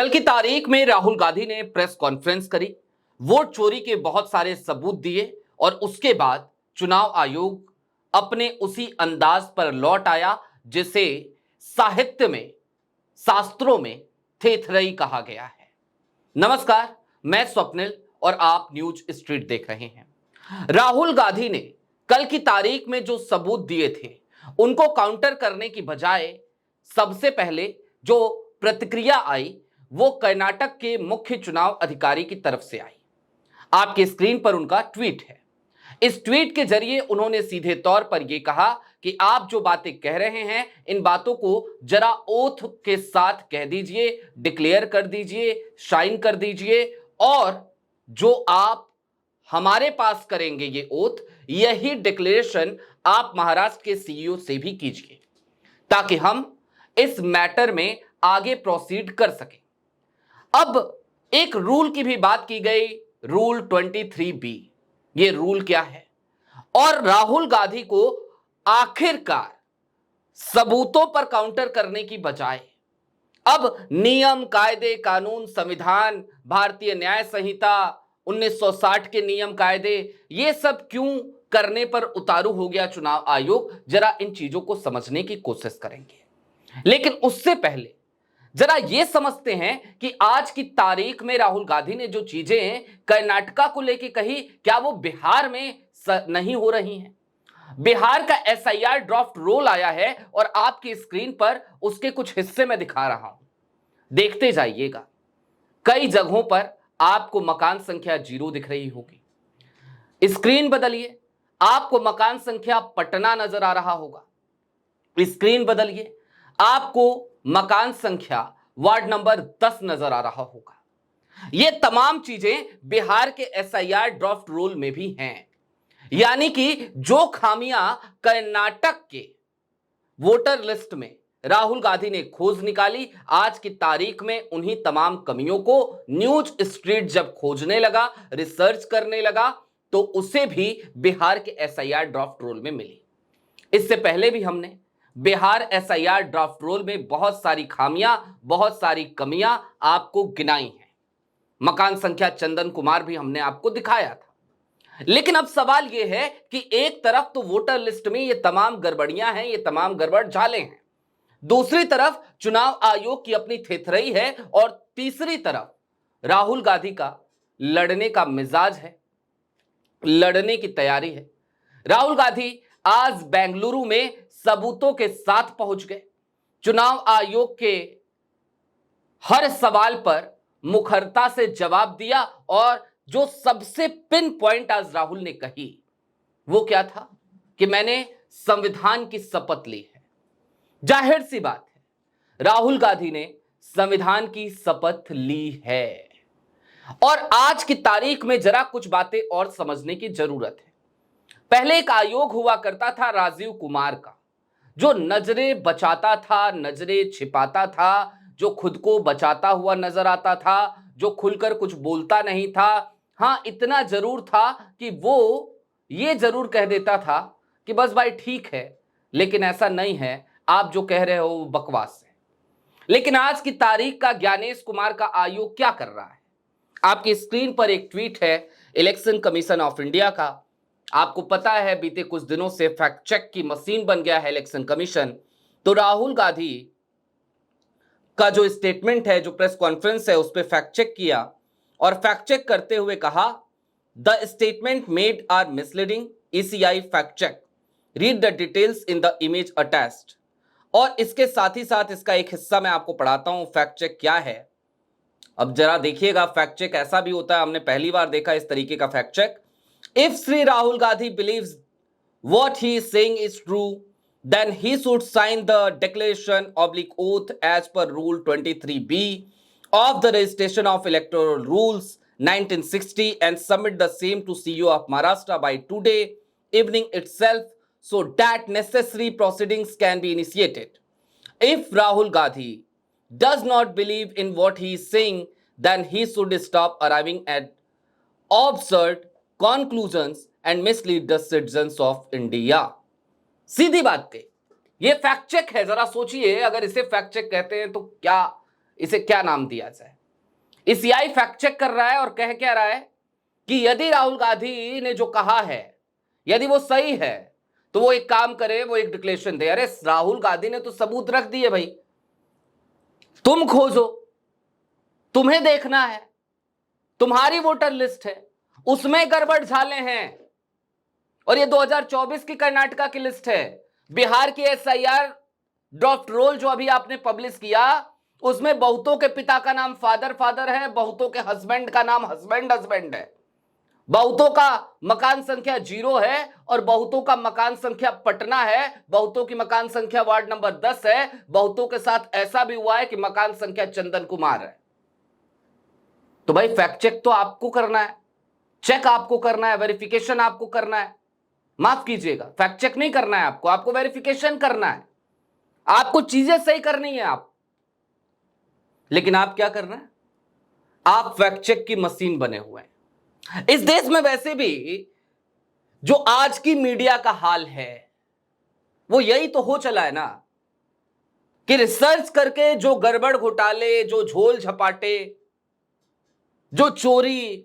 कल की तारीख में राहुल गांधी ने प्रेस कॉन्फ्रेंस करी, वोट चोरी के बहुत सारे सबूत दिए और उसके बाद चुनाव आयोग अपने उसी अंदाज पर लौट आया जिसे साहित्य में, शास्त्रों में थेथरई कहा गया है। नमस्कार, मैं स्वप्निल और आप न्यूज स्ट्रीट देख रहे हैं। राहुल गांधी ने कल की तारीख में जो सबूत दिए थे उनको काउंटर करने की बजाय सबसे पहले जो प्रतिक्रिया आई वो कर्नाटक के मुख्य चुनाव अधिकारी की तरफ से आई। आपके स्क्रीन पर उनका ट्वीट है। इस ट्वीट के जरिए उन्होंने सीधे तौर पर यह कहा कि आप जो बातें कह रहे हैं इन बातों को जरा ओथ के साथ कह दीजिए, डिक्लेयर कर दीजिए, शाइन कर दीजिए और जो आप हमारे पास करेंगे ये ओथ, यही डिक्लेरेशन आप महाराष्ट्र के सीईओ से भी कीजिए ताकि हम इस मैटर में आगे प्रोसीड कर सकें। अब एक रूल की भी बात की गई, रूल 23B। ये रूल क्या है और राहुल गांधी को आखिरकार सबूतों पर काउंटर करने की बजाय अब नियम, कायदे, कानून, संविधान, भारतीय न्याय संहिता, 1960 के नियम कायदे, ये सब क्यों करने पर उतारू हो गया चुनाव आयोग? जरा इन चीजों को समझने की कोशिश करेंगे, लेकिन उससे पहले जरा ये समझते हैं कि आज की तारीख में राहुल गांधी ने जो चीजें कर्नाटका को लेकर कही, क्या वो बिहार में नहीं हो रही हैं? बिहार का एसआईआर ड्राफ्ट रोल आया है और आपकी स्क्रीन पर उसके कुछ हिस्से में दिखा रहा हूं, देखते जाइएगा। कई जगहों पर आपको मकान संख्या 0 दिख रही होगी। स्क्रीन बदलिए, आपको मकान संख्या पटना नजर आ रहा होगा। स्क्रीन बदलिए, आपको मकान संख्या वार्ड नंबर 10 नजर आ रहा होगा। ये तमाम चीजें बिहार के एसआईआर ड्राफ्ट रोल में भी हैं। यानी कि जो खामियां कर्नाटक के वोटर लिस्ट में राहुल गांधी ने खोज निकाली, आज की तारीख में उन्हीं तमाम कमियों को न्यूज स्ट्रीट जब खोजने लगा, रिसर्च करने लगा, तो उसे भी बिहार के एसआईआर ड्राफ्ट रोल में मिली। इससे पहले भी हमने बिहार एसआईआर ड्राफ्ट रोल में बहुत सारी खामियां, बहुत सारी कमियां आपको गिनाई हैं। मकान संख्या चंदन कुमार भी हमने आपको दिखाया था। लेकिन अब सवाल यह है कि एक तरफ तो वोटर लिस्ट में ये तमाम गड़बड़ियां हैं, ये तमाम गड़बड़ झाले हैं, दूसरी तरफ चुनाव आयोग की अपनी थेथरई है और तीसरी तरफ राहुल गांधी का लड़ने का मिजाज है, लड़ने की तैयारी है। राहुल गांधी आज बेंगलुरु में सबूतों के साथ पहुंच गए, चुनाव आयोग के हर सवाल पर मुखरता से जवाब दिया और जो सबसे पिन पॉइंट आज राहुल ने कही वो क्या था कि मैंने संविधान की शपथ ली है। जाहिर सी बात है, राहुल गांधी ने संविधान की शपथ ली है और आज की तारीख में जरा कुछ बातें और समझने की जरूरत है। पहले एक आयोग हुआ करता था राजीव कुमार का, जो नजरें बचाता था, नजरें छिपाता था, जो खुद को बचाता हुआ नजर आता था, जो खुलकर कुछ बोलता नहीं था। हां, इतना जरूर था कि वो ये जरूर कह देता था कि बस भाई ठीक है, लेकिन ऐसा नहीं है, आप जो कह रहे हो वो बकवास है। लेकिन आज की तारीख का ज्ञानेश कुमार का आयोग क्या कर रहा है? आपकी स्क्रीन पर एक ट्वीट है इलेक्शन कमीशन ऑफ इंडिया का। आपको पता है बीते कुछ दिनों से फैक्ट चेक की मशीन बन गया है इलेक्शन कमीशन। तो राहुल गांधी का जो स्टेटमेंट है, जो प्रेस कॉन्फ्रेंस है, उस पर फैक्ट चेक किया और फैक्ट चेक करते हुए कहा, the statement made are misleading, ECI fact check, read the details in the image attached. और इसके साथ ही साथ इसका एक हिस्सा मैं आपको पढ़ाता हूं फैक्ट चेक क्या है। अब जरा देखिएगा, फैक्ट चेक ऐसा भी होता है, हमने पहली बार देखा इस तरीके का fact check. If Sri Rahul Gandhi believes what he is saying is true, then he should sign the declaration/oath as per Rule 23B of the Registration of Electoral Rules 1960 and submit the same to CEO of Maharashtra by today evening itself, so that necessary proceedings can be initiated. If Rahul Gandhi does not believe in what he is saying, then he should stop arriving at absurd conclusions and mislead the citizens of India. सीधी बात कही, ये fact check है। जरा सोचिए, अगर इसे fact check कहते हैं तो क्या इसे क्या नाम दिया जाए। सीआई फैक्ट चेक कर रहा है और कह रहा है कि यदि राहुल गांधी ने जो कहा है यदि वो सही है तो वो एक काम करे, वो एक डिक्लेरेशन दे। अरे राहुल गांधी ने तो सबूत रख दिए भाई, तुम खोजो, तुम्हें देखना है, तुम्हारी वोटर लिस्ट है, उसमें गड़बड़ झाले हैं। और ये 2024 की कर्नाटका की लिस्ट है। बिहार की एसआईआर ड्राफ्ट रोल जो अभी आपने पब्लिश किया, उसमें बहुतों के पिता का नाम फादर है, बहुतों के हस्बैंड का नाम हस्बैंड है, बहुतों का मकान संख्या 0 है और बहुतों का मकान संख्या पटना है, बहुतों की मकान संख्या वार्ड नंबर 10 है, बहुतों के साथ ऐसा भी हुआ है कि मकान संख्या चंदन कुमार है। तो भाई फैक्ट चेक तो आपको करना है, चेक आपको करना है, वेरिफिकेशन आपको करना है। माफ कीजिएगा, फैक्ट चेक नहीं करना है आपको वेरिफिकेशन करना है, आपको चीजें सही करनी है आप। लेकिन आप क्या कर रहे हैं, आप फैक्ट चेक की मशीन बने हुए हैं। इस देश में वैसे भी जो आज की मीडिया का हाल है वो यही तो हो चला है ना, कि रिसर्च करके जो गड़बड़ घोटाले, जो झोल झपाटे, जो चोरी,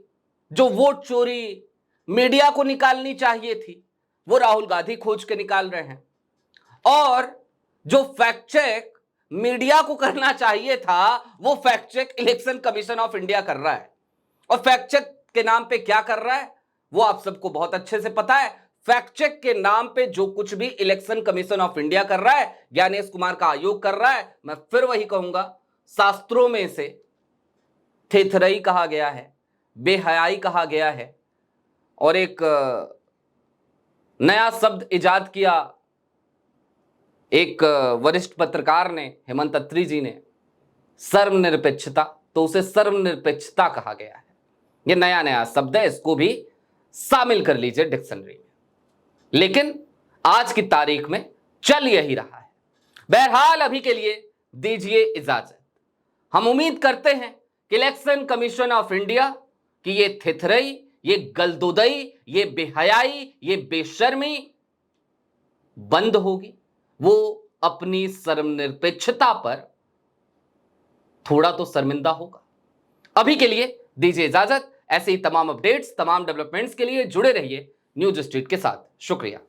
जो वोट चोरी मीडिया को निकालनी चाहिए थी, वो राहुल गांधी खोज के निकाल रहे हैं। और जो फैक्ट चेक मीडिया को करना चाहिए था, वो fact check election commission of India कर रहा है। और फैक्ट चेक के नाम पे क्या कर रहा है वो आप सबको बहुत अच्छे से पता है। फैक्ट चेक के नाम पे जो कुछ भी इलेक्शन कमीशन ऑफ इंडिया कर रहा है, ज्ञानेश कुमार का आयोग कर रहा है, मैं फिर वही कहूंगा, शास्त्रों में से थेथरई कहा गया है, बेहयाई कहा गया है, और एक नया शब्द इजाद किया एक वरिष्ठ पत्रकार ने, हेमंत अत्री जी ने, सर्वनिरपेक्षता, तो उसे सर्वनिरपेक्षता कहा गया है। ये नया शब्द है, इसको भी शामिल कर लीजिए डिक्शनरी में। लेकिन आज की तारीख में चल यही रहा है। बहरहाल अभी के लिए दीजिए इजाजत। हम उम्मीद करते हैं कि इलेक्शन कमीशन ऑफ इंडिया की ये थेथरई, ये गलदोदई, ये बेहयाई, ये बेशर्मी बंद होगी। वो अपनी सर्वनिरपेक्षता पर थोड़ा तो शर्मिंदा होगा। अभी के लिए दीजिए इजाजत। ऐसे ही तमाम अपडेट्स, तमाम डेवलपमेंट्स के लिए जुड़े रहिए न्यूज स्ट्रीट के साथ। शुक्रिया।